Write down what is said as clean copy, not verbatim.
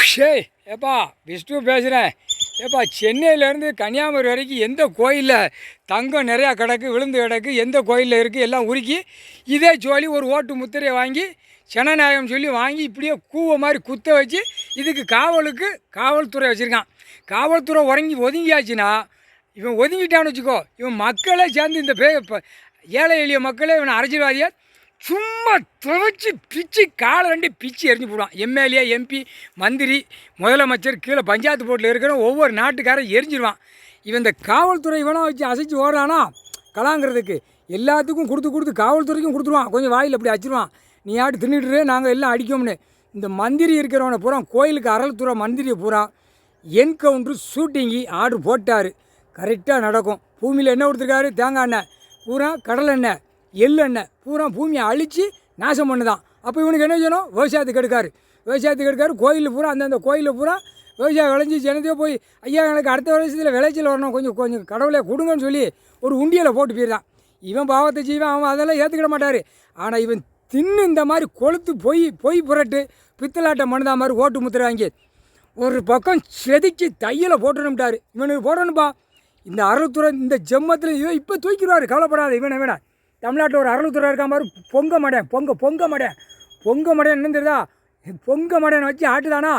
ஷேய் ஏப்பா விஷ்ணு பேசுகிறேன். ஏப்பா சென்னையிலேருந்து கன்னியாகுமரி வரைக்கும் எந்த கோயிலில் தங்கம் நிறையா கிடக்கு விழுந்து கிடக்கு எந்த கோயிலில் இருக்குது எல்லாம் உருக்கி இதே ஜோலி ஒரு ஓட்டு முத்திரையை வாங்கி ஜனநாயகம் சொல்லி வாங்கி இப்படியே கூவ மாதிரி குத்த வச்சு இதுக்கு காவல்துறை வச்சுருக்கான். காவல்துறை ஒதுங்கியாச்சுன்னா இவன் ஒதுங்கிட்டான்னு வச்சுக்கோ, இவன் மக்களே சேர்ந்து இந்த ஏழை எளிய மக்களே இவனை அரசியல்வாதியை சும்மா துவைச்சி பிச்சு காலை ரெண்டு பிச்சு எரிஞ்சு போடுவான். எம்எல்ஏ எம்பி மந்திரி முதலமைச்சர் கீழே பஞ்சாயத்து போர்ட்டில் இருக்கிற ஒவ்வொரு நாட்டுக்காரன் எரிஞ்சிடுவான். இவன் இந்த காவல்துறை இவனா வச்சு அசைச்சு ஓடுறானா கலாங்கிறதுக்கு எல்லாத்துக்கும் கொடுத்து காவல்துறைக்கும் கொடுத்துருவான். கொஞ்சம் வாயில் அப்படி அடிச்சிருவான். நீ ஆட்டு தின்னுட்டு நாங்கள் எல்லாம் அடிக்கோம்னு. இந்த மந்திரி இருக்கிறவனை பூரா கோயிலுக்கு அறல்துறை மந்திரியை பூரா என்கவுண்ட்ரு ஷூட்டிங்கி ஆர்டர் போட்டார். கரெக்டாக நடக்கும். பூமியில் என்ன கொடுத்துருக்காரு? தேங்காய் எண்ணெய் பூரா, கடலை எண்ணெய், எள்ளெண்ணெய் பூரா பூமியை அழித்து நாசம் பண்ணுதான். அப்போ இவனுக்கு என்ன செய்யணும்? விவசாயத்துக்கு எடுக்காரு. கோயிலில் பூரா அந்தந்த கோயிலில் பூரா விவசாயம் விளைஞ்சி ஜனத்தையோ போய் ஐயா எனக்கு அடுத்த வருஷத்தில் விளைச்சல் வரணும், கொஞ்சம் கடவுளை கொடுங்கன்னு சொல்லி ஒரு உண்டியலை போட்டு போயிடுறான். இவன் பாவத்தை செய்வான், அவன் அதெல்லாம் ஏற்றுக்கிட மாட்டார். ஆனால் இவன் தின்னு இந்த மாதிரி கொளுத்து பொய் புரட்டு பித்தலாட்டம் பண்ணுதா மாதிரி ஓட்டு முத்திரை வாங்கி ஒரு பக்கம் செதுக்கி தையலை போட்டுணும்ட்டார். இவனுக்கு போடணும்பா. இந்த அறத்துறை இந்த ஜெம்மத்தில் இவன் இப்போ தூக்கிடுவார், கவலைப்படாத. இவனை தமிழ்நாட்டில் ஒரு அறத்துறை இருக்கா மாதிரி பொங்க மாட்டேன் என்ன தெரியுதா? பொங்க மாட்டேன்னு வச்சு ஆட்டுதானா